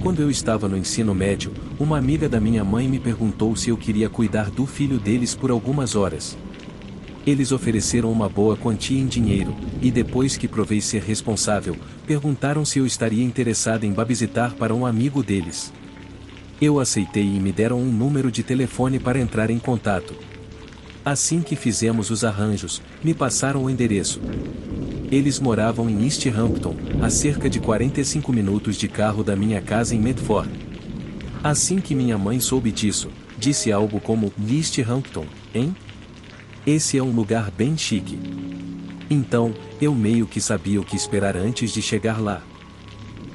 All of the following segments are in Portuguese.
Quando eu estava no ensino médio, uma amiga da minha mãe me perguntou se eu queria cuidar do filho deles por algumas horas. Eles ofereceram uma boa quantia em dinheiro, e depois que provei ser responsável, perguntaram se eu estaria interessada em babisitar para um amigo deles. Eu aceitei e me deram um número de telefone para entrar em contato. Assim que fizemos os arranjos, me passaram o endereço. Eles moravam em East Hampton, a cerca de 45 minutos de carro da minha casa em Medford. Assim que minha mãe soube disso, disse algo como: East Hampton, hein? Esse é um lugar bem chique. Então, eu meio que sabia o que esperar antes de chegar lá.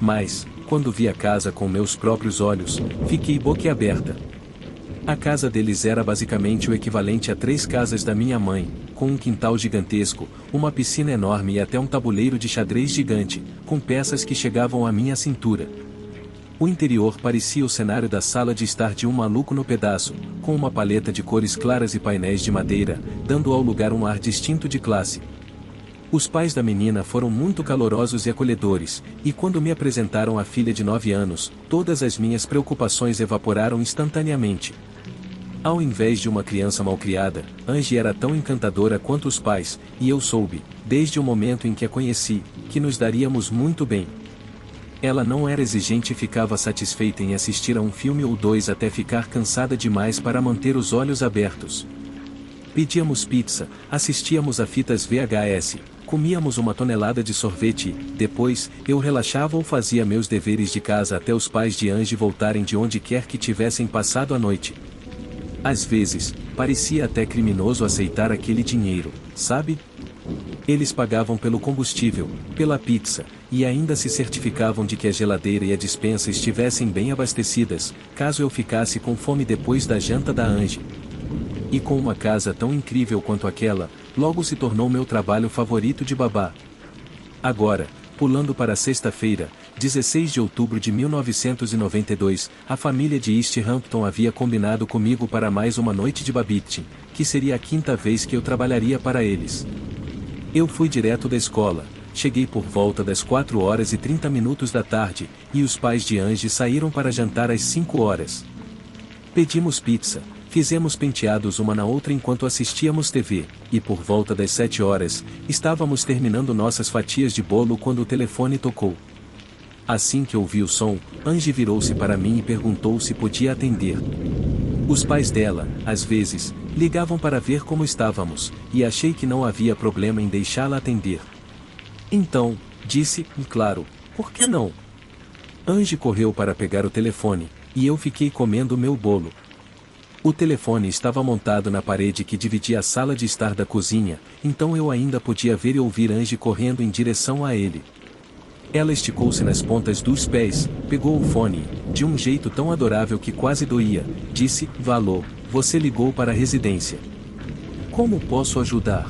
Mas, quando vi a casa com meus próprios olhos, fiquei boquiaberta. A casa deles era basicamente o equivalente a 3 casas da minha mãe, com um quintal gigantesco, uma piscina enorme e até um tabuleiro de xadrez gigante, com peças que chegavam à minha cintura. O interior parecia o cenário da sala de estar de Um Maluco no Pedaço, com uma paleta de cores claras e painéis de madeira, dando ao lugar um ar distinto de classe. Os pais da menina foram muito calorosos e acolhedores, e quando me apresentaram a filha de 9 anos, todas as minhas preocupações evaporaram instantaneamente. Ao invés de uma criança malcriada, Angie era tão encantadora quanto os pais, e eu soube, desde o momento em que a conheci, que nos daríamos muito bem. Ela não era exigente e ficava satisfeita em assistir a um filme ou 2 até ficar cansada demais para manter os olhos abertos. Pedíamos pizza, assistíamos a fitas VHS, comíamos uma tonelada de sorvete e, depois, eu relaxava ou fazia meus deveres de casa até os pais de Angie voltarem de onde quer que tivessem passado a noite. Às vezes, parecia até criminoso aceitar aquele dinheiro, sabe? Eles pagavam pelo combustível, pela pizza, e ainda se certificavam de que a geladeira e a despensa estivessem bem abastecidas, caso eu ficasse com fome depois da janta da Angie. E com uma casa tão incrível quanto aquela, logo se tornou meu trabalho favorito de babá. Agora, pulando para sexta-feira, 16 de outubro de 1992, a família de East Hampton havia combinado comigo para mais uma noite de babysitting, que seria a 5ª vez que eu trabalharia para eles. Eu fui direto da escola, cheguei por volta das 4h30 da tarde, e os pais de Angie saíram para jantar às 5h. Pedimos pizza, fizemos penteados uma na outra enquanto assistíamos TV, e por volta das 7h, estávamos terminando nossas fatias de bolo quando o telefone tocou. Assim que ouvi o som, Angie virou-se para mim e perguntou se podia atender. Os pais dela, às vezes, ligavam para ver como estávamos, e achei que não havia problema em deixá-la atender. Então, disse, e claro, por que não? Angie correu para pegar o telefone, e eu fiquei comendo meu bolo. O telefone estava montado na parede que dividia a sala de estar da cozinha, então eu ainda podia ver e ouvir Angie correndo em direção a ele. Ela esticou-se nas pontas dos pés, pegou o fone, de um jeito tão adorável que quase doía, disse, Valô, você ligou para a residência. Como posso ajudar?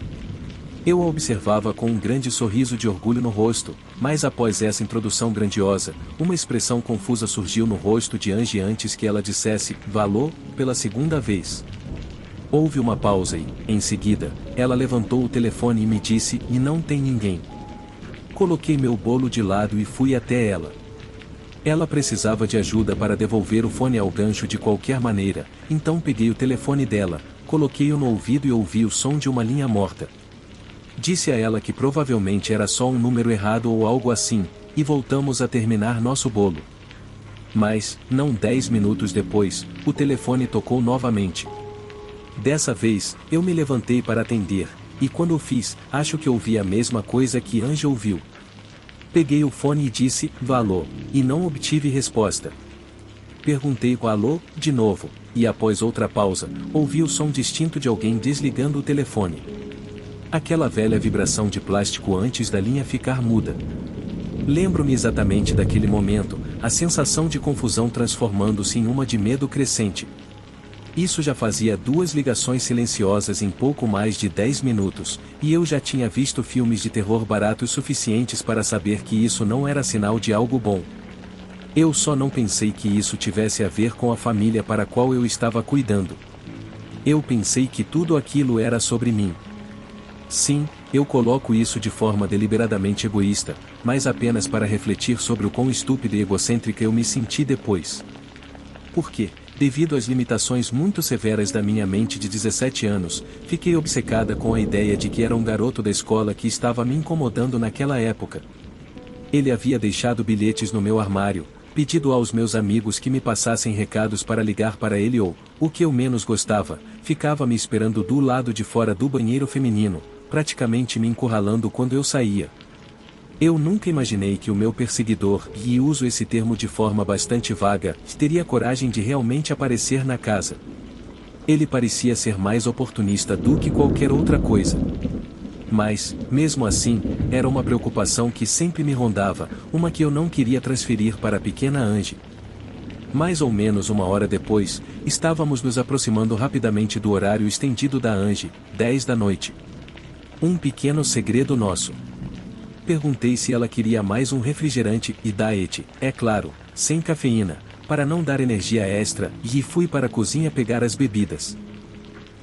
Eu a observava com um grande sorriso de orgulho no rosto, mas após essa introdução grandiosa, uma expressão confusa surgiu no rosto de Angie antes que ela dissesse, Valô, pela 2ª vez. Houve uma pausa e, em seguida, ela levantou o telefone e me disse, e não tem ninguém. Coloquei meu bolo de lado e fui até ela. Ela precisava de ajuda para devolver o fone ao gancho de qualquer maneira, então peguei o telefone dela, coloquei-o no ouvido e ouvi o som de uma linha morta. Disse a ela que provavelmente era só um número errado ou algo assim, e voltamos a terminar nosso bolo. Mas, não 10 minutos depois, o telefone tocou novamente. Dessa vez, eu me levantei para atender, e quando o fiz, acho que ouvi a mesma coisa que Angie ouviu. Peguei o fone e disse, Valô, e não obtive resposta. Perguntei com alô, de novo, e após outra pausa, ouvi o som distinto de alguém desligando o telefone. Aquela velha vibração de plástico antes da linha ficar muda. Lembro-me exatamente daquele momento, a sensação de confusão transformando-se em uma de medo crescente. Isso já fazia 2 ligações silenciosas em pouco mais de 10 minutos, e eu já tinha visto filmes de terror baratos suficientes para saber que isso não era sinal de algo bom. Eu só não pensei que isso tivesse a ver com a família para a qual eu estava cuidando. Eu pensei que tudo aquilo era sobre mim. Sim, Eu coloco isso de forma deliberadamente egoísta, mas apenas para refletir sobre o quão estúpida e egocêntrica eu me senti depois. Porque, devido às limitações muito severas da minha mente de 17 anos, fiquei obcecada com a ideia de que era um garoto da escola que estava me incomodando naquela época. Ele havia deixado bilhetes no meu armário, pedido aos meus amigos que me passassem recados para ligar para ele ou, o que eu menos gostava, ficava me esperando do lado de fora do banheiro feminino, praticamente me encurralando quando eu saía. Eu nunca imaginei que o meu perseguidor, e uso esse termo de forma bastante vaga, teria coragem de realmente aparecer na casa. Ele parecia ser mais oportunista do que qualquer outra coisa. Mas, mesmo assim, era uma preocupação que sempre me rondava, uma que eu não queria transferir para a pequena Angie. Mais ou menos uma hora depois, estávamos nos aproximando rapidamente do horário estendido da Angie, 10 da noite. Um pequeno segredo nosso. Perguntei se ela queria mais um refrigerante e diet, é claro, sem cafeína, para não dar energia extra, e fui para a cozinha pegar as bebidas.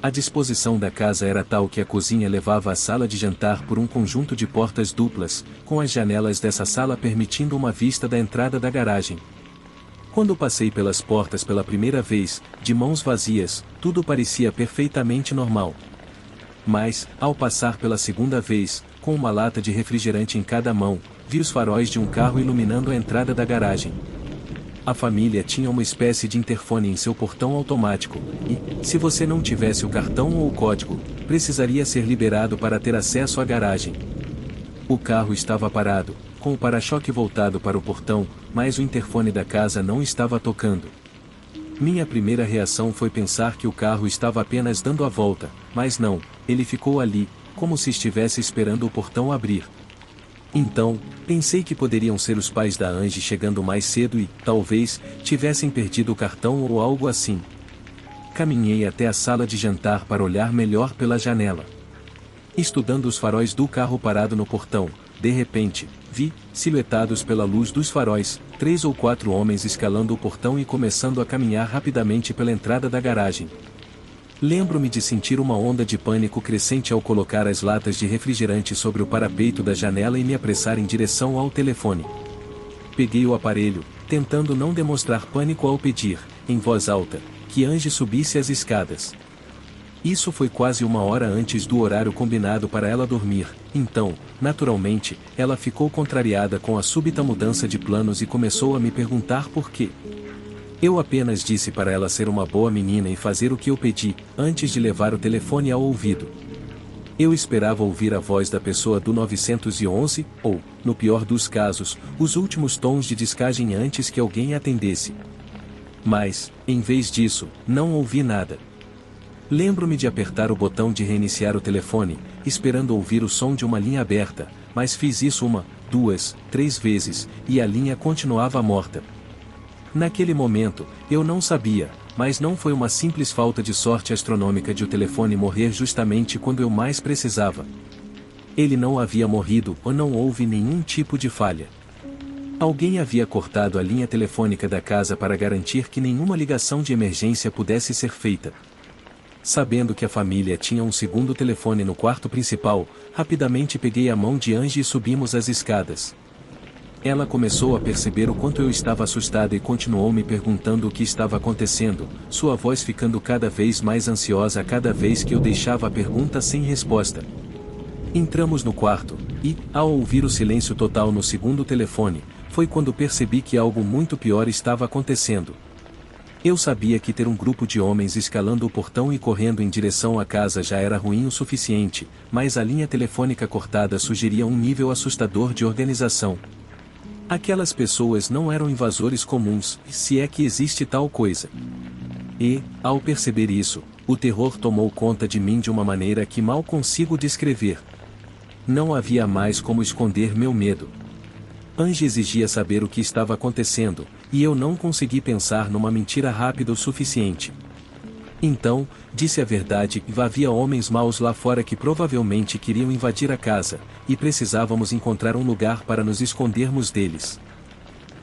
A disposição da casa era tal que a cozinha levava à sala de jantar por um conjunto de portas duplas, com as janelas dessa sala permitindo uma vista da entrada da garagem. Quando passei pelas portas pela primeira vez, de mãos vazias, tudo parecia perfeitamente normal. Mas, ao passar pela segunda vez, com uma lata de refrigerante em cada mão, vi os faróis de um carro iluminando a entrada da garagem. A família tinha uma espécie de interfone em seu portão automático, e, se você não tivesse o cartão ou o código, precisaria ser liberado para ter acesso à garagem. O carro estava parado, com o para-choque voltado para o portão, mas o interfone da casa não estava tocando. Minha primeira reação foi pensar que o carro estava apenas dando a volta, mas não, ele ficou ali, como se estivesse esperando o portão abrir. Então, pensei que poderiam ser os pais da Angie chegando mais cedo e, talvez, tivessem perdido o cartão ou algo assim. Caminhei até a sala de jantar para olhar melhor pela janela. Estudando os faróis do carro parado no portão, de repente, vi, silhuetados pela luz dos faróis, 3 ou 4 homens escalando o portão e começando a caminhar rapidamente pela entrada da garagem. Lembro-me de sentir uma onda de pânico crescente ao colocar as latas de refrigerante sobre o parapeito da janela e me apressar em direção ao telefone. Peguei o aparelho, tentando não demonstrar pânico ao pedir, em voz alta, que Angie subisse as escadas. Isso foi quase uma hora antes do horário combinado para ela dormir, então, naturalmente, ela ficou contrariada com a súbita mudança de planos e começou a me perguntar por quê. Eu apenas disse para ela ser uma boa menina e fazer o que eu pedi, antes de levar o telefone ao ouvido. Eu esperava ouvir a voz da pessoa do 911, ou, no pior dos casos, os últimos tons de descagem antes que alguém atendesse. Mas, em vez disso, não ouvi nada. Lembro-me de apertar o botão de reiniciar o telefone, esperando ouvir o som de uma linha aberta, mas fiz isso 1, 2, 3 vezes, e a linha continuava morta. Naquele momento, eu não sabia, mas não foi uma simples falta de sorte astronômica de o telefone morrer justamente quando eu mais precisava. Ele não havia morrido ou não houve nenhum tipo de falha. Alguém havia cortado a linha telefônica da casa para garantir que nenhuma ligação de emergência pudesse ser feita. Sabendo que a família tinha um segundo telefone no quarto principal, rapidamente peguei a mão de Angie e subimos as escadas. Ela começou a perceber o quanto eu estava assustada e continuou me perguntando o que estava acontecendo, sua voz ficando cada vez mais ansiosa a cada vez que eu deixava a pergunta sem resposta. Entramos no quarto, e, ao ouvir o silêncio total no segundo telefone, foi quando percebi que algo muito pior estava acontecendo. Eu sabia que ter um grupo de homens escalando o portão e correndo em direção à casa já era ruim o suficiente, mas a linha telefônica cortada sugeria um nível assustador de organização. Aquelas pessoas não eram invasores comuns, se é que existe tal coisa. E, ao perceber isso, o terror tomou conta de mim de uma maneira que mal consigo descrever. Não havia mais como esconder meu medo. Angie exigia saber o que estava acontecendo, e eu não consegui pensar numa mentira rápida o suficiente. Então, disse a verdade, havia homens maus lá fora que provavelmente queriam invadir a casa, e precisávamos encontrar um lugar para nos escondermos deles.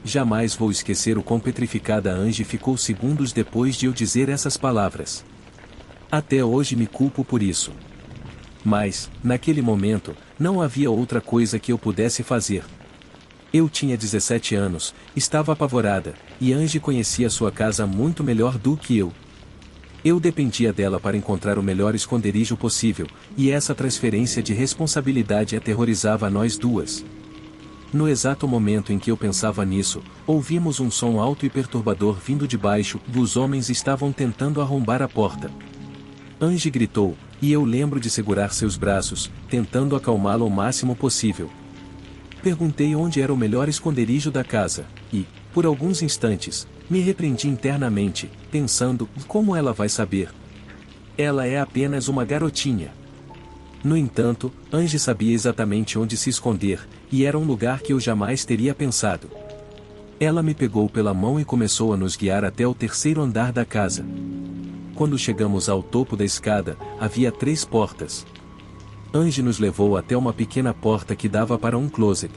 Jamais vou esquecer o quão petrificada Angie ficou segundos depois de eu dizer essas palavras. Até hoje me culpo por isso. Mas, naquele momento, não havia outra coisa que eu pudesse fazer. Eu tinha 17 anos, estava apavorada, e Angie conhecia sua casa muito melhor do que eu. Eu dependia dela para encontrar o melhor esconderijo possível, e essa transferência de responsabilidade aterrorizava nós duas. No exato momento em que eu pensava nisso, ouvimos um som alto e perturbador vindo de baixo, e os homens estavam tentando arrombar a porta. Angie gritou, e eu lembro de segurar seus braços, tentando acalmá-la o máximo possível. Perguntei onde era o melhor esconderijo da casa, e, por alguns instantes, me repreendi internamente, pensando, como ela vai saber? Ela é apenas uma garotinha. No entanto, Angie sabia exatamente onde se esconder, e era um lugar que eu jamais teria pensado. Ela me pegou pela mão e começou a nos guiar até o terceiro andar da casa. Quando chegamos ao topo da escada, havia 3 portas. Angie nos levou até uma pequena porta que dava para um closet.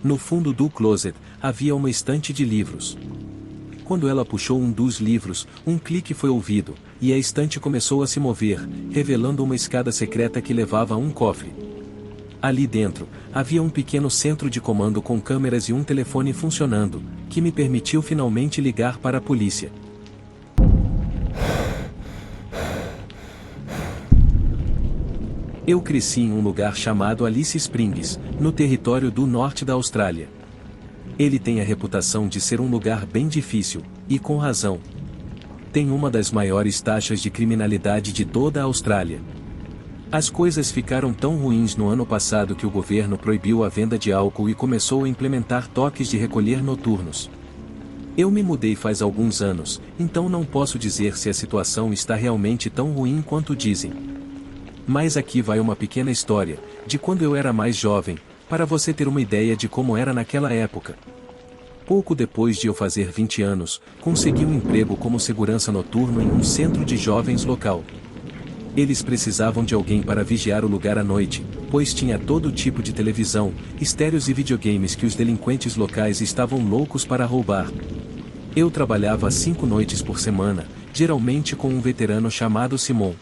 No fundo do closet, havia uma estante de livros. Quando ela puxou um dos livros, um clique foi ouvido, e a estante começou a se mover, revelando uma escada secreta que levava a um cofre. Ali dentro, havia um pequeno centro de comando com câmeras e um telefone funcionando, que me permitiu finalmente ligar para a polícia. Eu cresci em um lugar chamado Alice Springs, no território do norte da Austrália. Ele tem a reputação de ser um lugar bem difícil, e com razão. Tem uma das maiores taxas de criminalidade de toda a Austrália. As coisas ficaram tão ruins no ano passado que o governo proibiu a venda de álcool e começou a implementar toques de recolher noturnos. Eu me mudei faz alguns anos, então não posso dizer se a situação está realmente tão ruim quanto dizem. Mas aqui vai uma pequena história, de quando eu era mais jovem, para você ter uma ideia de como era naquela época. Pouco depois de eu fazer 20 anos, consegui um emprego como segurança noturno em um centro de jovens local. Eles precisavam de alguém para vigiar o lugar à noite, pois tinha todo tipo de televisão, estéreos e videogames que os delinquentes locais estavam loucos para roubar. Eu trabalhava 5 noites por semana, geralmente com um veterano chamado Simon.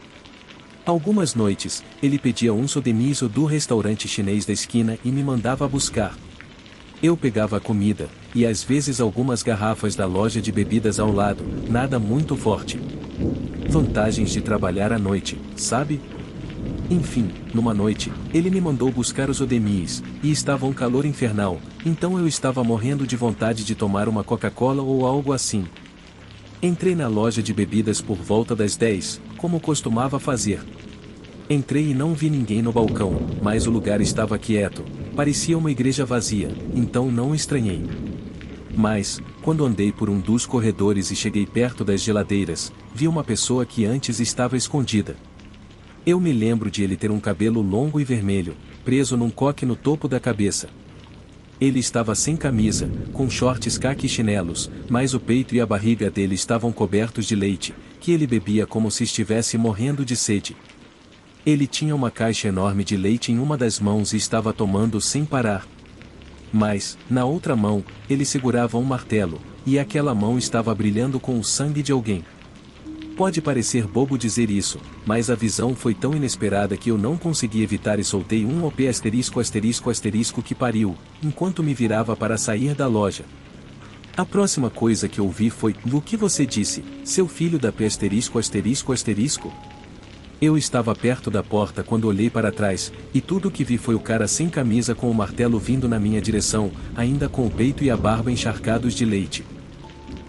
Algumas noites, ele pedia um sodemiso do restaurante chinês da esquina e me mandava buscar. Eu pegava a comida, e às vezes algumas garrafas da loja de bebidas ao lado, nada muito forte. Vantagens de trabalhar à noite, sabe? Enfim, numa noite, ele me mandou buscar os odemis, e estava um calor infernal, então eu estava morrendo de vontade de tomar uma Coca-Cola ou algo assim. Entrei na loja de bebidas por volta das 10, como costumava fazer. Entrei e não vi ninguém no balcão, mas o lugar estava quieto, parecia uma igreja vazia, então não estranhei. Mas, quando andei por um dos corredores e cheguei perto das geladeiras, vi uma pessoa que antes estava escondida. Eu me lembro de ele ter um cabelo longo e vermelho, preso num coque no topo da cabeça. Ele estava sem camisa, com shorts caqui e chinelos, mas o peito e a barriga dele estavam cobertos de leite, que ele bebia como se estivesse morrendo de sede. Ele tinha uma caixa enorme de leite em uma das mãos e estava tomando sem parar. Mas, na outra mão, ele segurava um martelo, e aquela mão estava brilhando com o sangue de alguém. Pode parecer bobo dizer isso, mas a visão foi tão inesperada que eu não consegui evitar e soltei um OP *** que pariu, enquanto me virava para sair da loja. A próxima coisa que ouvi foi, o que você disse, seu filho da P*******? Eu estava perto da porta quando olhei para trás, e tudo o que vi foi o cara sem camisa com o martelo vindo na minha direção, ainda com o peito e a barba encharcados de leite.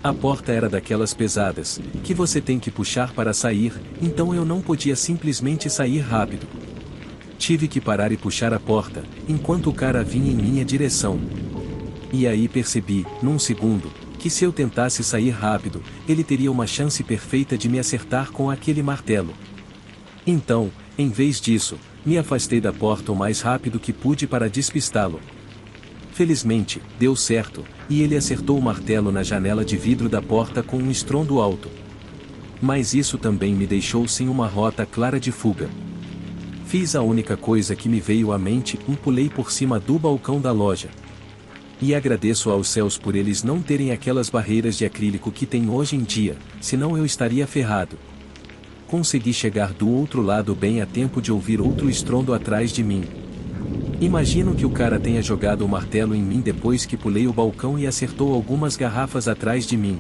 A porta era daquelas pesadas, que você tem que puxar para sair, então eu não podia simplesmente sair rápido. Tive que parar e puxar a porta, enquanto o cara vinha em minha direção. E aí percebi, num segundo, que se eu tentasse sair rápido, ele teria uma chance perfeita de me acertar com aquele martelo. Então, em vez disso, me afastei da porta o mais rápido que pude para despistá-lo. Felizmente, deu certo, e ele acertou o martelo na janela de vidro da porta com um estrondo alto. Mas isso também me deixou sem uma rota clara de fuga. Fiz a única coisa que me veio à mente, pulei por cima do balcão da loja. E agradeço aos céus por eles não terem aquelas barreiras de acrílico que tem hoje em dia, senão eu estaria ferrado. consegui chegar do outro lado bem a tempo de ouvir outro estrondo atrás de mim. Imagino que o cara tenha jogado o martelo em mim depois que pulei o balcão e acertou algumas garrafas atrás de mim.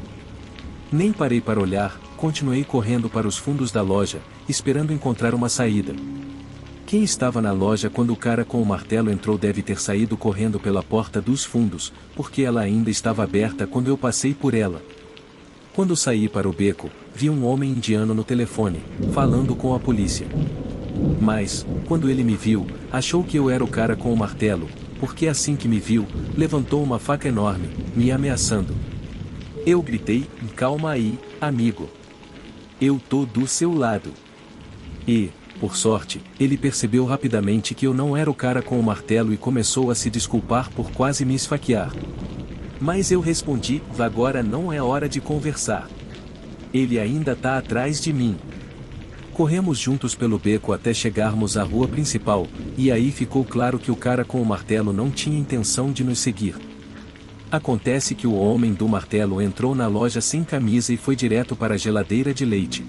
Nem parei para olhar, continuei correndo para os fundos da loja, esperando encontrar uma saída. Quem estava na loja quando o cara com o martelo entrou deve ter saído correndo pela porta dos fundos, porque ela ainda estava aberta quando eu passei por ela. Quando saí para o beco, vi um homem indiano no telefone, falando com a polícia. Mas, quando ele me viu, achou que eu era o cara com o martelo, porque assim que me viu, levantou uma faca enorme, me ameaçando. Eu gritei, calma aí, amigo. Eu tô do seu lado. E, por sorte, ele percebeu rapidamente que eu não era o cara com o martelo e começou a se desculpar por quase me esfaquear. Mas eu respondi, agora não é hora de conversar. Ele ainda tá atrás de mim. Corremos juntos pelo beco até chegarmos à rua principal, e aí ficou claro que o cara com o martelo não tinha intenção de nos seguir. Acontece que o homem do martelo entrou na loja sem camisa e foi direto para a geladeira de leite.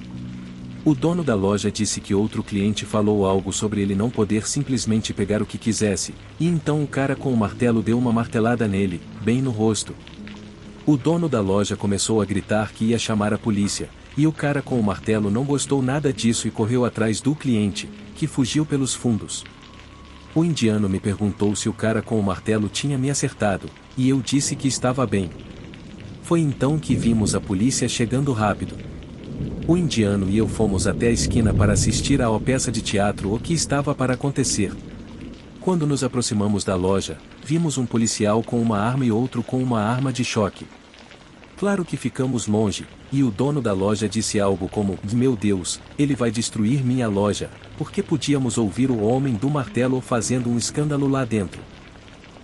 O dono da loja disse que outro cliente falou algo sobre ele não poder simplesmente pegar o que quisesse, e então o cara com o martelo deu uma martelada nele, bem no rosto. O dono da loja começou a gritar que ia chamar a polícia, e o cara com o martelo não gostou nada disso e correu atrás do cliente, que fugiu pelos fundos. O indiano me perguntou se o cara com o martelo tinha me acertado, e eu disse que estava bem. Foi então que vimos a polícia chegando rápido. O indiano e eu fomos até a esquina para assistir à peça de teatro o que estava para acontecer. Quando nos aproximamos da loja, vimos um policial com uma arma e outro com uma arma de choque. Claro que ficamos longe, e o dono da loja disse algo como, meu Deus, ele vai destruir minha loja, porque podíamos ouvir o homem do martelo fazendo um escândalo lá dentro.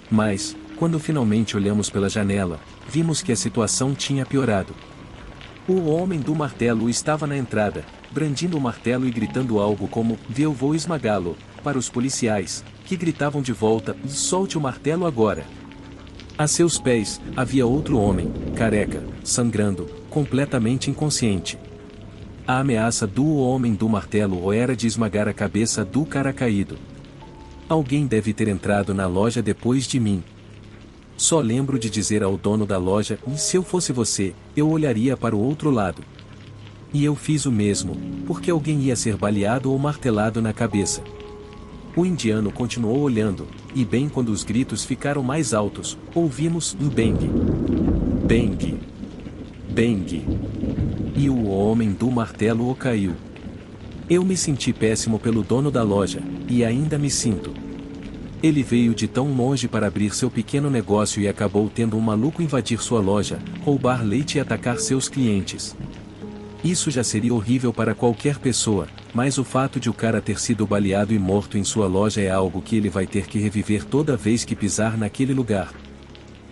Mas, quando finalmente olhamos pela janela, vimos que a situação tinha piorado. O homem do martelo estava na entrada, brandindo o martelo e gritando algo como, eu vou esmagá-lo, para os policiais, que gritavam de volta, solte o martelo agora. A seus pés, havia outro homem, careca, sangrando, completamente inconsciente. A ameaça do homem do martelo era de esmagar a cabeça do cara caído. Alguém deve ter entrado na loja depois de mim. Só lembro de dizer ao dono da loja, se eu fosse você, eu olharia para o outro lado. E eu fiz o mesmo, porque alguém ia ser baleado ou martelado na cabeça. O indiano continuou olhando, e bem quando os gritos ficaram mais altos, ouvimos um bang. Bang. Bang. E o homem do martelo caiu. Eu me senti péssimo pelo dono da loja, e ainda me sinto. Ele veio de tão longe para abrir seu pequeno negócio e acabou tendo um maluco invadir sua loja, roubar leite e atacar seus clientes. Isso já seria horrível para qualquer pessoa, mas o fato de o cara ter sido baleado e morto em sua loja é algo que ele vai ter que reviver toda vez que pisar naquele lugar.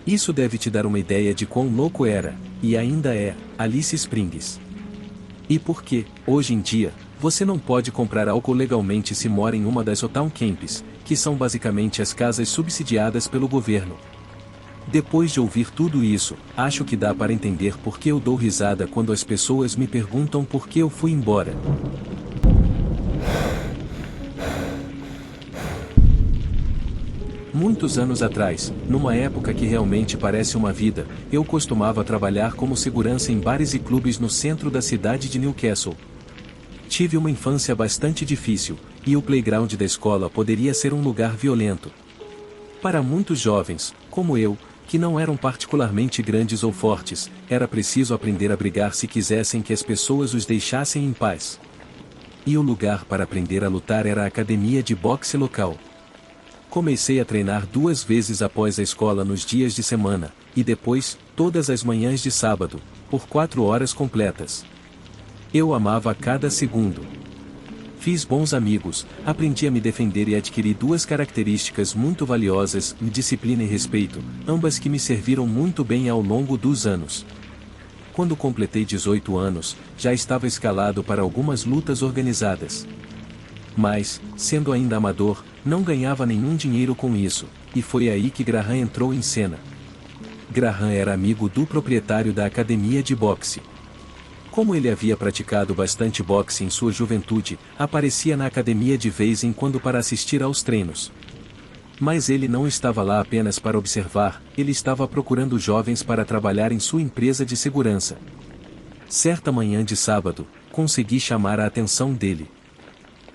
Isso deve te dar uma ideia de quão louco era, e ainda é, Alice Springs. E por que, hoje em dia, você não pode comprar álcool legalmente se mora em uma das Town Camps, que são basicamente as casas subsidiadas pelo governo. Depois de ouvir tudo isso, acho que dá para entender por que eu dou risada quando as pessoas me perguntam por que eu fui embora. Muitos anos atrás, numa época que realmente parece uma vida, eu costumava trabalhar como segurança em bares e clubes no centro da cidade de Newcastle. Tive uma infância bastante difícil, e o playground da escola poderia ser um lugar violento. Para muitos jovens, como eu, que não eram particularmente grandes ou fortes, era preciso aprender a brigar se quisessem que as pessoas os deixassem em paz. E o lugar para aprender a lutar era a academia de boxe local. Comecei a treinar 2 vezes após a escola nos dias de semana, e depois, todas as manhãs de sábado, por 4 horas completas. Eu amava cada segundo. Fiz bons amigos, aprendi a me defender e adquiri 2 características muito valiosas, disciplina e respeito, ambas que me serviram muito bem ao longo dos anos. Quando completei 18 anos, já estava escalado para algumas lutas organizadas. Mas, sendo ainda amador, não ganhava nenhum dinheiro com isso, e foi aí que Graham entrou em cena. Graham era amigo do proprietário da academia de boxe. Como ele havia praticado bastante boxe em sua juventude, aparecia na academia de vez em quando para assistir aos treinos. Mas ele não estava lá apenas para observar, ele estava procurando jovens para trabalhar em sua empresa de segurança. Certa manhã de sábado, consegui chamar a atenção dele.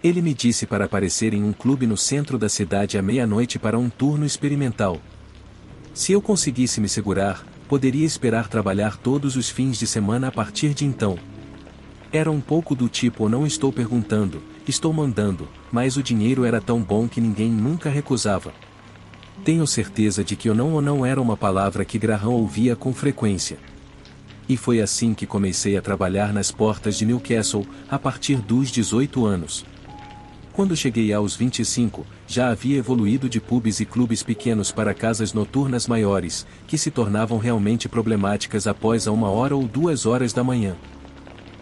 Ele me disse para aparecer em um clube no centro da cidade à meia-noite para um turno experimental. Se eu conseguisse me segurar, poderia esperar trabalhar todos os fins de semana a partir de então. Era um pouco do tipo: não estou perguntando, estou mandando, mas o dinheiro era tão bom que ninguém nunca recusava. Tenho certeza de que o não era uma palavra que Graham ouvia com frequência. E foi assim que comecei a trabalhar nas portas de Newcastle, a partir dos 18 anos. Quando cheguei aos 25, já havia evoluído de pubs e clubes pequenos para casas noturnas maiores, que se tornavam realmente problemáticas após a 1 ou 2 horas da manhã.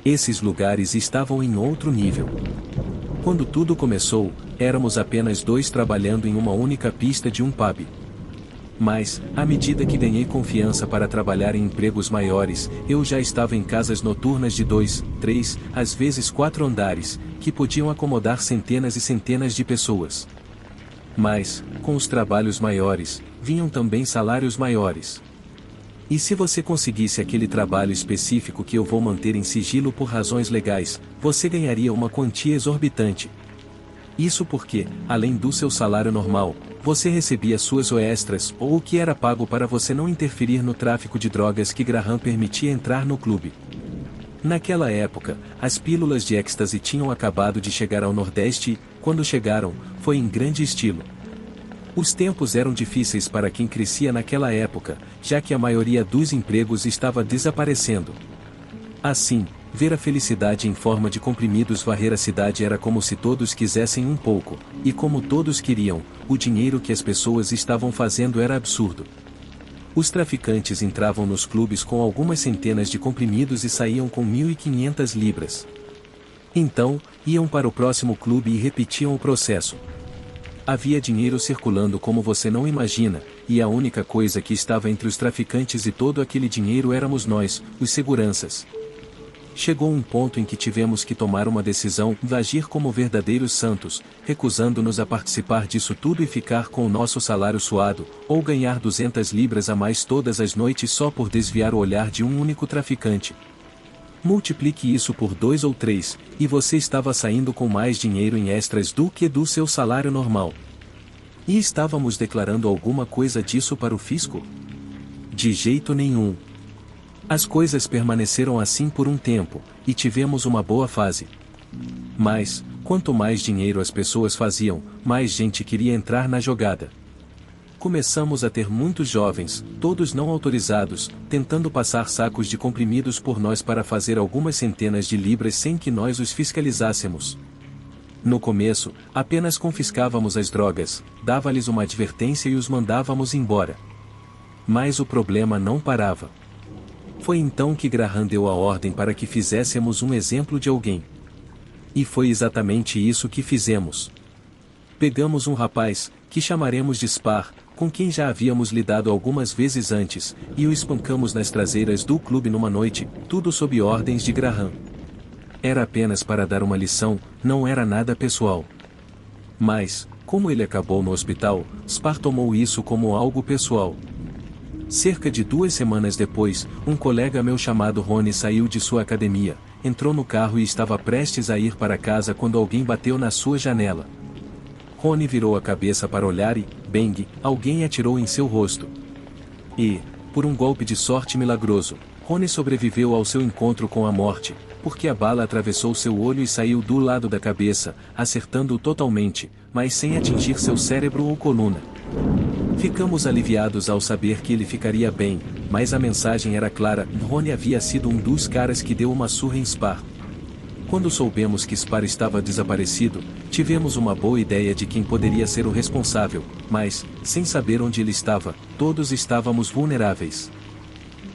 Esses lugares estavam em outro nível. Quando tudo começou, éramos apenas 2 trabalhando em uma única pista de um pub. Mas, à medida que ganhei confiança para trabalhar em empregos maiores, eu já estava em casas noturnas de 2, 3, às vezes 4 andares, que podiam acomodar centenas e centenas de pessoas. Mas, com os trabalhos maiores, vinham também salários maiores. E se você conseguisse aquele trabalho específico que eu vou manter em sigilo por razões legais, você ganharia uma quantia exorbitante. Isso porque, além do seu salário normal, você recebia suas extras ou o que era pago para você não interferir no tráfico de drogas que Graham permitia entrar no clube. Naquela época, as pílulas de êxtase tinham acabado de chegar ao Nordeste e, quando chegaram, foi em grande estilo. Os tempos eram difíceis para quem crescia naquela época, já que a maioria dos empregos estava desaparecendo. Assim, ver a felicidade em forma de comprimidos varrer a cidade era como se todos quisessem um pouco, e como todos queriam, o dinheiro que as pessoas estavam fazendo era absurdo. Os traficantes entravam nos clubes com algumas centenas de comprimidos e saíam com 1.500 libras. Então, iam para o próximo clube e repetiam o processo. Havia dinheiro circulando como você não imagina, e a única coisa que estava entre os traficantes e todo aquele dinheiro éramos nós, os seguranças. Chegou um ponto em que tivemos que tomar uma decisão de agir como verdadeiros santos, recusando-nos a participar disso tudo e ficar com o nosso salário suado, ou ganhar 200 libras a mais todas as noites só por desviar o olhar de um único traficante. Multiplique isso por 2 ou 3, e você estava saindo com mais dinheiro em extras do que do seu salário normal. E estávamos declarando alguma coisa disso para o fisco? De jeito nenhum. As coisas permaneceram assim por um tempo, e tivemos uma boa fase. Mas, quanto mais dinheiro as pessoas faziam, mais gente queria entrar na jogada. Começamos a ter muitos jovens, todos não autorizados, tentando passar sacos de comprimidos por nós para fazer algumas centenas de libras sem que nós os fiscalizássemos. No começo, apenas confiscávamos as drogas, dava-lhes uma advertência e os mandávamos embora. Mas o problema não parava. Foi então que Graham deu a ordem para que fizéssemos um exemplo de alguém. E foi exatamente isso que fizemos. Pegamos um rapaz, que chamaremos de Spar, com quem já havíamos lidado algumas vezes antes, e o espancamos nas traseiras do clube numa noite, tudo sob ordens de Graham. Era apenas para dar uma lição, não era nada pessoal. Mas, como ele acabou no hospital, Spar tomou isso como algo pessoal. Cerca de 2 semanas depois, um colega meu chamado Rony saiu de sua academia, entrou no carro e estava prestes a ir para casa quando alguém bateu na sua janela. Rony virou a cabeça para olhar e, bang, alguém atirou em seu rosto. E, por um golpe de sorte milagroso, Rony sobreviveu ao seu encontro com a morte, porque a bala atravessou seu olho e saiu do lado da cabeça, acertando-o totalmente, mas sem atingir seu cérebro ou coluna. Ficamos aliviados ao saber que ele ficaria bem, mas a mensagem era clara: Rony havia sido um dos caras que deu uma surra em Spar. Quando soubemos que Spar estava desaparecido, tivemos uma boa ideia de quem poderia ser o responsável, mas, sem saber onde ele estava, todos estávamos vulneráveis.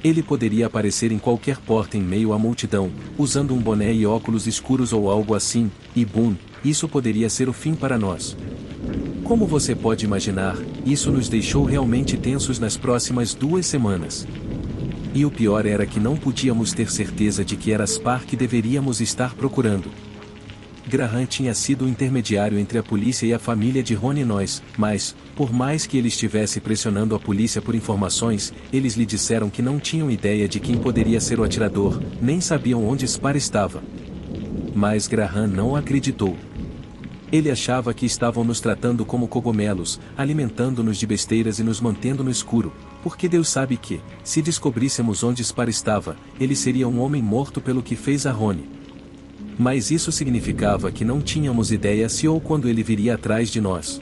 Ele poderia aparecer em qualquer porta em meio à multidão, usando um boné e óculos escuros ou algo assim, e boom, isso poderia ser o fim para nós. Como você pode imaginar, isso nos deixou realmente tensos nas próximas 2 semanas. E o pior era que não podíamos ter certeza de que era Spar que deveríamos estar procurando. Graham tinha sido o intermediário entre a polícia e a família de Ron e nós, mas, por mais que ele estivesse pressionando a polícia por informações, eles lhe disseram que não tinham ideia de quem poderia ser o atirador, nem sabiam onde Spar estava. Mas Graham não acreditou. Ele achava que estavam nos tratando como cogumelos, alimentando-nos de besteiras e nos mantendo no escuro, porque Deus sabe que, se descobríssemos onde Spar estava, ele seria um homem morto pelo que fez a Ronnie. Mas isso significava que não tínhamos ideia se ou quando ele viria atrás de nós.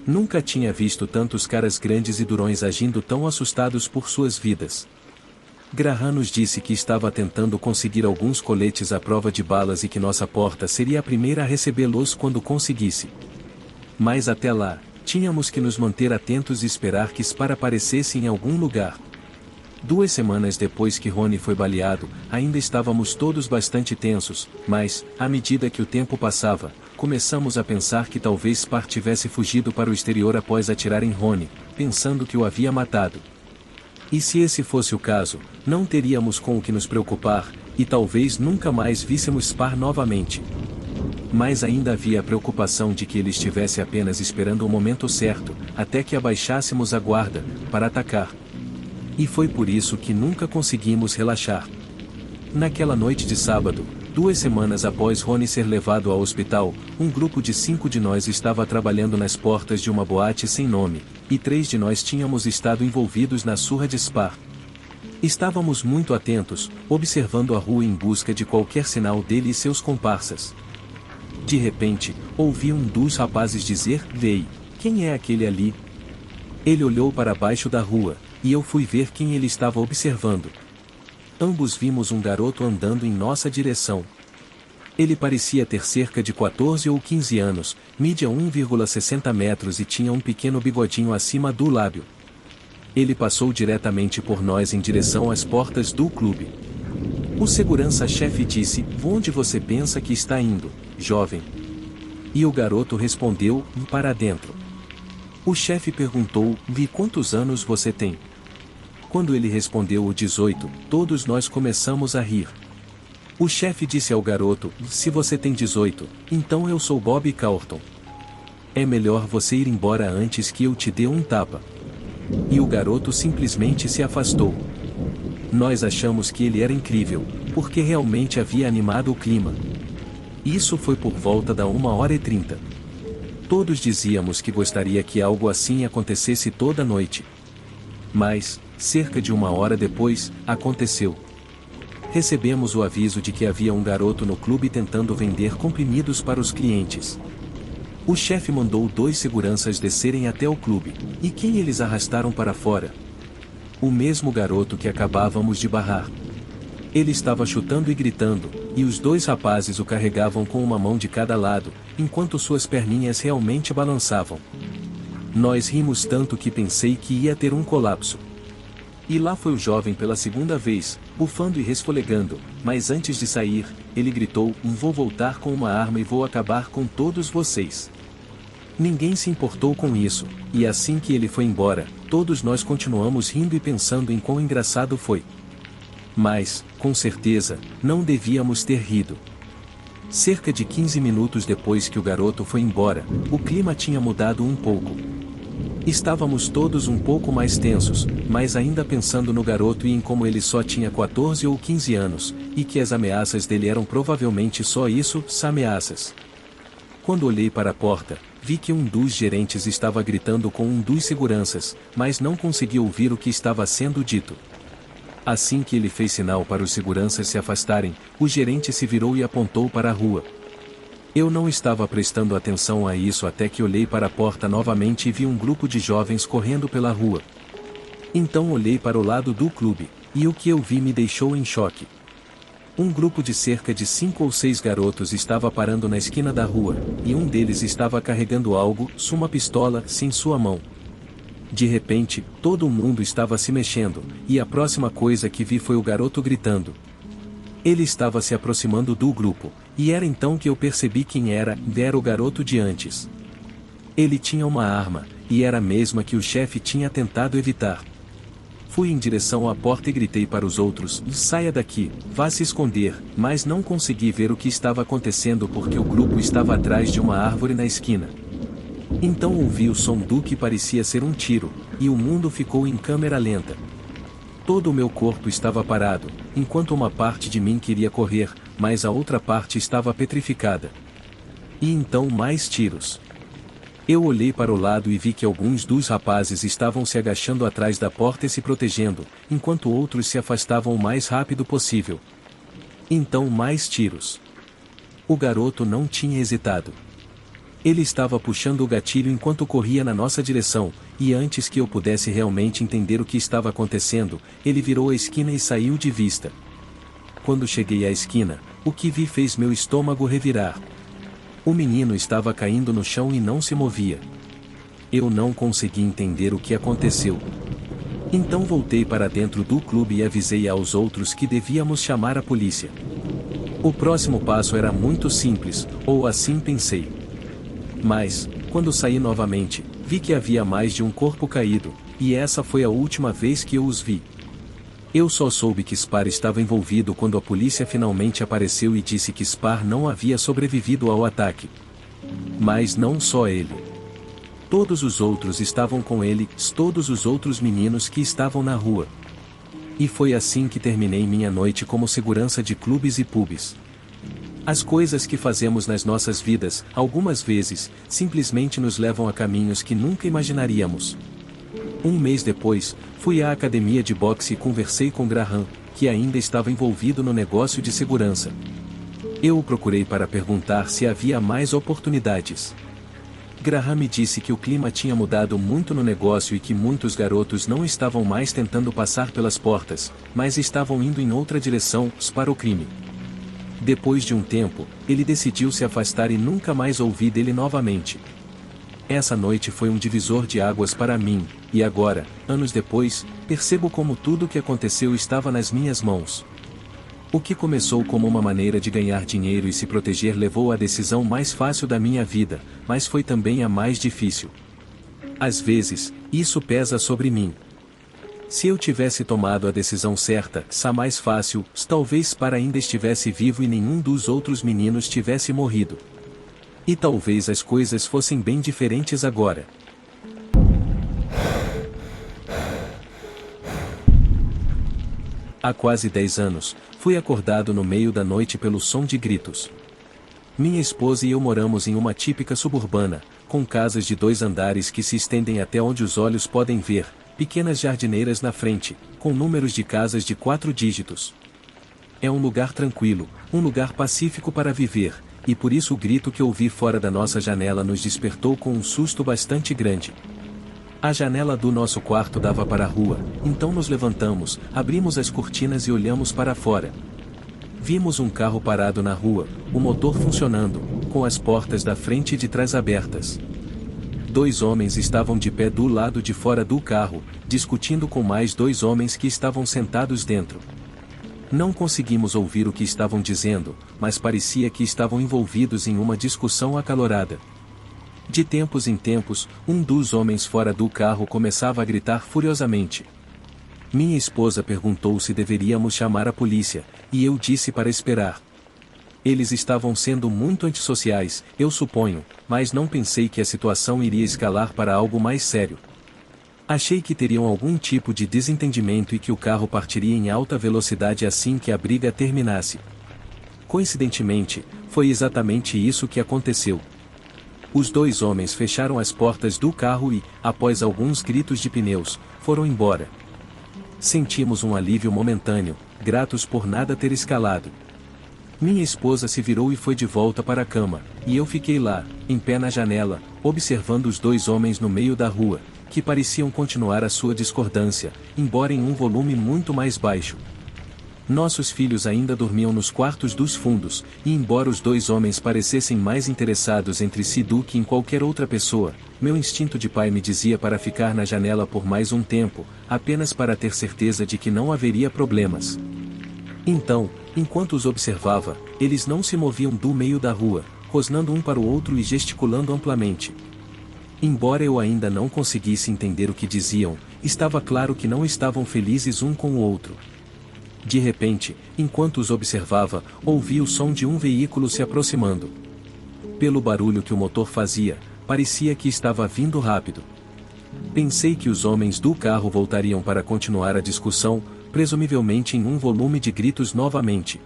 Nunca tinha visto tantos caras grandes e durões agindo tão assustados por suas vidas. Graham nos disse que estava tentando conseguir alguns coletes à prova de balas e que nossa porta seria a primeira a recebê-los quando conseguisse. Mas até lá, tínhamos que nos manter atentos e esperar que Spar aparecesse em algum lugar. 2 semanas depois que Ronnie foi baleado, ainda estávamos todos bastante tensos, mas, à medida que o tempo passava, começamos a pensar que talvez Spar tivesse fugido para o exterior após atirar em Ronnie, pensando que o havia matado. E se esse fosse o caso, não teríamos com o que nos preocupar, e talvez nunca mais víssemos Spar novamente. Mas ainda havia a preocupação de que ele estivesse apenas esperando o momento certo, até que abaixássemos a guarda, para atacar. E foi por isso que nunca conseguimos relaxar. Naquela noite de sábado, 2 semanas após Ronnie ser levado ao hospital, um grupo de 5 de nós estava trabalhando nas portas de uma boate sem nome, e 3 de nós tínhamos estado envolvidos na surra de Spar. Estávamos muito atentos, observando a rua em busca de qualquer sinal dele e seus comparsas. De repente, ouvi um dos rapazes dizer: "Vei, quem é aquele ali?" Ele olhou para baixo da rua, e eu fui ver quem ele estava observando. Ambos vimos um garoto andando em nossa direção. Ele parecia ter cerca de 14 ou 15 anos, media 1,60 metros e tinha um pequeno bigodinho acima do lábio. Ele passou diretamente por nós em direção às portas do clube. O segurança-chefe disse: "Onde você pensa que está indo, jovem?" E o garoto respondeu: "Para dentro." O chefe perguntou: "Vi, quantos anos você tem?" Quando ele respondeu o 18, todos nós começamos a rir. O chefe disse ao garoto: "Se você tem 18, então eu sou Bob Carlton. É melhor você ir embora antes que eu te dê um tapa." E o garoto simplesmente se afastou. Nós achamos que ele era incrível, porque realmente havia animado o clima. Isso foi por volta da 1h30. Todos dizíamos que gostaria que algo assim acontecesse toda noite. Mas, cerca de 1 hora depois, aconteceu. Recebemos o aviso de que havia um garoto no clube tentando vender comprimidos para os clientes. O chefe mandou 2 seguranças descerem até o clube, e quem eles arrastaram para fora? O mesmo garoto que acabávamos de barrar. Ele estava chutando e gritando, e os 2 rapazes o carregavam com uma mão de cada lado, enquanto suas perninhas realmente balançavam. Nós rimos tanto que pensei que ia ter um colapso. E lá foi o jovem pela segunda vez, bufando e resfolegando, mas antes de sair, ele gritou: "Vou voltar com uma arma e vou acabar com todos vocês." Ninguém se importou com isso, e assim que ele foi embora, todos nós continuamos rindo e pensando em quão engraçado foi. Mas, com certeza, não devíamos ter rido. Cerca de 15 minutos depois que o garoto foi embora, o clima tinha mudado um pouco. Estávamos todos um pouco mais tensos, mas ainda pensando no garoto e em como ele só tinha 14 ou 15 anos, e que as ameaças dele eram provavelmente só isso, ameaças. Quando olhei para a porta, vi que um dos gerentes estava gritando com um dos seguranças, mas não consegui ouvir o que estava sendo dito. Assim que ele fez sinal para os seguranças se afastarem, o gerente se virou e apontou para a rua. Eu não estava prestando atenção a isso até que olhei para a porta novamente e vi um grupo de jovens correndo pela rua. Então olhei para o lado do clube, e o que eu vi me deixou em choque. Um grupo de cerca de 5 ou 6 garotos estava parando na esquina da rua, e um deles estava carregando algo, uma pistola, em sua mão. De repente, todo mundo estava se mexendo, e a próxima coisa que vi foi o garoto gritando. Ele estava se aproximando do grupo, e era então que eu percebi quem era o garoto de antes. Ele tinha uma arma, e era a mesma que o chefe tinha tentado evitar. Fui em direção à porta e gritei para os outros: saia daqui, vá se esconder, mas não consegui ver o que estava acontecendo porque o grupo estava atrás de uma árvore na esquina. Então ouvi o som do que parecia ser um tiro, e o mundo ficou em câmera lenta. Todo o meu corpo estava parado, enquanto uma parte de mim queria correr, mas a outra parte estava petrificada. E então mais tiros. Eu olhei para o lado e vi que alguns dos rapazes estavam se agachando atrás da porta e se protegendo, enquanto outros se afastavam o mais rápido possível. Então mais tiros. O garoto não tinha hesitado. Ele estava puxando o gatilho enquanto corria na nossa direção, e antes que eu pudesse realmente entender o que estava acontecendo, ele virou a esquina e saiu de vista. Quando cheguei à esquina, o que vi fez meu estômago revirar. O menino estava caindo no chão e não se movia. Eu não consegui entender o que aconteceu. Então voltei para dentro do clube e avisei aos outros que devíamos chamar a polícia. O próximo passo era muito simples, ou assim pensei. Mas, quando saí novamente, vi que havia mais de um corpo caído, e essa foi a última vez que eu os vi. Eu só soube que Spar estava envolvido quando a polícia finalmente apareceu e disse que Spar não havia sobrevivido ao ataque. Mas não só ele. Todos os outros estavam com ele, todos os outros meninos que estavam na rua. E foi assim que terminei minha noite como segurança de clubes e pubs. As coisas que fazemos nas nossas vidas, algumas vezes, simplesmente nos levam a caminhos que nunca imaginaríamos. Um mês depois, fui à academia de boxe e conversei com Graham, que ainda estava envolvido no negócio de segurança. Eu o procurei para perguntar se havia mais oportunidades. Graham me disse que o clima tinha mudado muito no negócio e que muitos garotos não estavam mais tentando passar pelas portas, mas estavam indo em outra direção, para o crime. Depois de um tempo, ele decidiu se afastar e nunca mais ouvi dele novamente. Essa noite foi um divisor de águas para mim, e agora, anos depois, percebo como tudo o que aconteceu estava nas minhas mãos. O que começou como uma maneira de ganhar dinheiro e se proteger levou à decisão mais fácil da minha vida, mas foi também a mais difícil. Às vezes, isso pesa sobre mim. Se eu tivesse tomado a decisão certa, mais fácil, talvez Spar ainda estivesse vivo e nenhum dos outros meninos tivesse morrido. E talvez as coisas fossem bem diferentes agora. Há quase 10 anos, fui acordado no meio da noite pelo som de gritos. Minha esposa e eu moramos em uma típica suburbana, com casas de 2 andares que se estendem até onde os olhos podem ver, pequenas jardineiras na frente, com números de casas de 4 dígitos. É um lugar tranquilo, um lugar pacífico para viver, e por isso o grito que ouvi fora da nossa janela nos despertou com um susto bastante grande. A janela do nosso quarto dava para a rua, então nos levantamos, abrimos as cortinas e olhamos para fora. Vimos um carro parado na rua, o motor funcionando, com as portas da frente e de trás abertas. 2 homens estavam de pé do lado de fora do carro, discutindo com mais 2 homens que estavam sentados dentro. Não conseguimos ouvir o que estavam dizendo, mas parecia que estavam envolvidos em uma discussão acalorada. De tempos em tempos, um dos homens fora do carro começava a gritar furiosamente. Minha esposa perguntou se deveríamos chamar a polícia, e eu disse para esperar. Eles estavam sendo muito antissociais, eu suponho, mas não pensei que a situação iria escalar para algo mais sério. Achei que teriam algum tipo de desentendimento e que o carro partiria em alta velocidade assim que a briga terminasse. Coincidentemente, foi exatamente isso que aconteceu. Os 2 homens fecharam as portas do carro e, após alguns gritos de pneus, foram embora. Sentimos um alívio momentâneo, gratos por nada ter escalado. Minha esposa se virou e foi de volta para a cama, e eu fiquei lá, em pé na janela, observando os 2 homens no meio da rua, que pareciam continuar a sua discordância, embora em um volume muito mais baixo. Nossos filhos ainda dormiam nos quartos dos fundos, e embora os 2 homens parecessem mais interessados entre si do que em qualquer outra pessoa, meu instinto de pai me dizia para ficar na janela por mais um tempo, apenas para ter certeza de que não haveria problemas. Então, enquanto os observava, eles não se moviam do meio da rua, rosnando um para o outro e gesticulando amplamente. Embora eu ainda não conseguisse entender o que diziam, estava claro que não estavam felizes um com o outro. De repente, enquanto os observava, ouvi o som de um veículo se aproximando. Pelo barulho que o motor fazia, parecia que estava vindo rápido. Pensei que os homens do carro voltariam para continuar a discussão, presumivelmente em um volume de gritos novamente.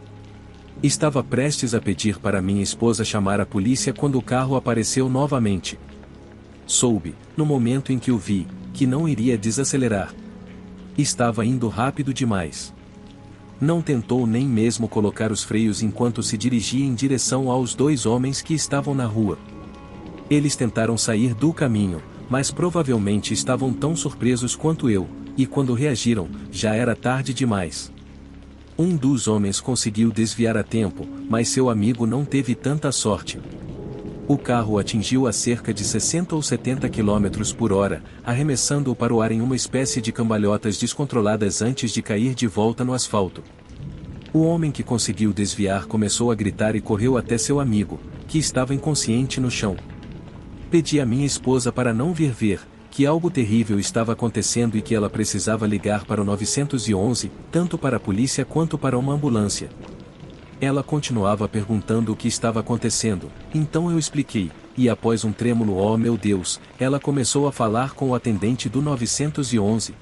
Estava prestes a pedir para minha esposa chamar a polícia quando o carro apareceu novamente. Soube, no momento em que o vi, que não iria desacelerar. Estava indo rápido demais. Não tentou nem mesmo colocar os freios enquanto se dirigia em direção aos dois homens que estavam na rua. Eles tentaram sair do caminho, mas provavelmente estavam tão surpresos quanto eu, e quando reagiram, já era tarde demais. Um dos homens conseguiu desviar a tempo, mas seu amigo não teve tanta sorte. O carro atingiu a cerca de 60 ou 70 km por hora, arremessando-o para o ar em uma espécie de cambalhotas descontroladas antes de cair de volta no asfalto. O homem que conseguiu desviar começou a gritar e correu até seu amigo, que estava inconsciente no chão. Pedi à minha esposa para não vir ver, que algo terrível estava acontecendo e que ela precisava ligar para o 911, tanto para a polícia quanto para uma ambulância. Ela continuava perguntando o que estava acontecendo, então eu expliquei, e após um trêmulo "oh meu Deus", ela começou a falar com o atendente do 911.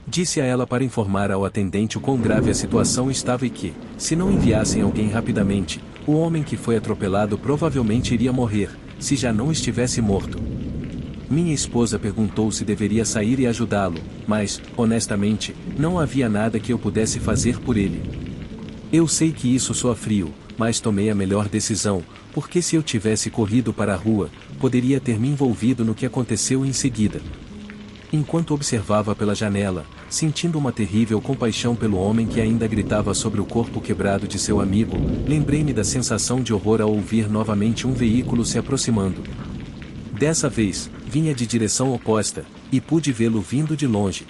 Disse a ela para informar ao atendente o quão grave a situação estava e que, se não enviassem alguém rapidamente, o homem que foi atropelado provavelmente iria morrer, se já não estivesse morto. Minha esposa perguntou se deveria sair e ajudá-lo, mas, honestamente, não havia nada que eu pudesse fazer por ele. Eu sei que isso soa frio, mas tomei a melhor decisão, porque se eu tivesse corrido para a rua, poderia ter me envolvido no que aconteceu em seguida. Enquanto observava pela janela, sentindo uma terrível compaixão pelo homem que ainda gritava sobre o corpo quebrado de seu amigo, lembrei-me da sensação de horror ao ouvir novamente um veículo se aproximando. Dessa vez, vinha de direção oposta, e pude vê-lo vindo de longe.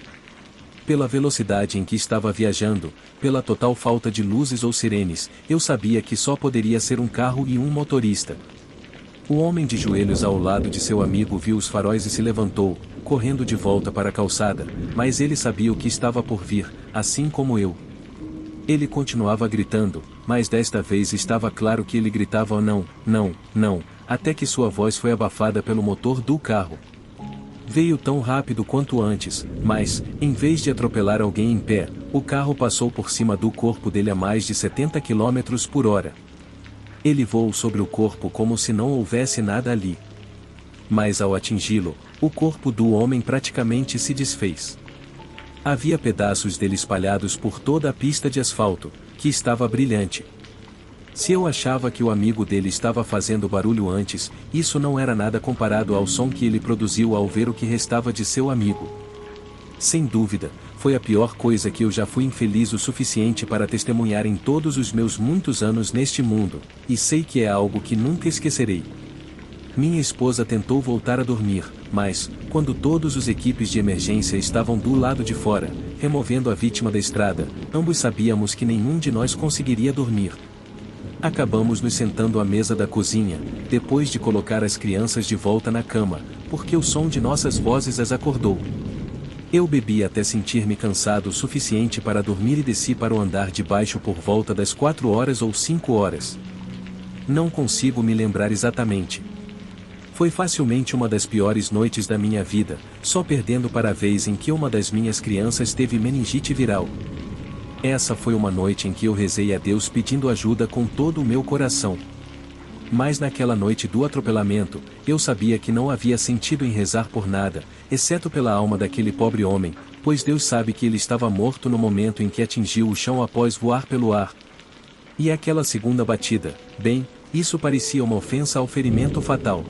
Pela velocidade em que estava viajando, pela total falta de luzes ou sirenes, eu sabia que só poderia ser um carro e um motorista. O homem de joelhos ao lado de seu amigo viu os faróis e se levantou, correndo de volta para a calçada, mas ele sabia o que estava por vir, assim como eu. Ele continuava gritando, mas desta vez estava claro que ele gritava "não, não, não", até que sua voz foi abafada pelo motor do carro. Veio tão rápido quanto antes, mas, em vez de atropelar alguém em pé, o carro passou por cima do corpo dele a mais de 70 km por hora. Ele voou sobre o corpo como se não houvesse nada ali. Mas ao atingi-lo, o corpo do homem praticamente se desfez. Havia pedaços dele espalhados por toda a pista de asfalto, que estava brilhante. Se eu achava que o amigo dele estava fazendo barulho antes, isso não era nada comparado ao som que ele produziu ao ver o que restava de seu amigo. Sem dúvida, foi a pior coisa que eu já fui infeliz o suficiente para testemunhar em todos os meus muitos anos neste mundo, e sei que é algo que nunca esquecerei. Minha esposa tentou voltar a dormir, mas, quando todos os equipes de emergência estavam do lado de fora, removendo a vítima da estrada, ambos sabíamos que nenhum de nós conseguiria dormir. Acabamos nos sentando à mesa da cozinha, depois de colocar as crianças de volta na cama, porque o som de nossas vozes as acordou. Eu bebi até sentir-me cansado o suficiente para dormir e desci para o andar de baixo por volta das 4 horas ou 5 horas. Não consigo me lembrar exatamente. Foi facilmente uma das piores noites da minha vida, só perdendo para a vez em que uma das minhas crianças teve meningite viral. Essa foi uma noite em que eu rezei a Deus pedindo ajuda com todo o meu coração. Mas naquela noite do atropelamento, eu sabia que não havia sentido em rezar por nada, exceto pela alma daquele pobre homem, pois Deus sabe que ele estava morto no momento em que atingiu o chão após voar pelo ar. E aquela segunda batida, bem, isso parecia uma ofensa ao ferimento fatal.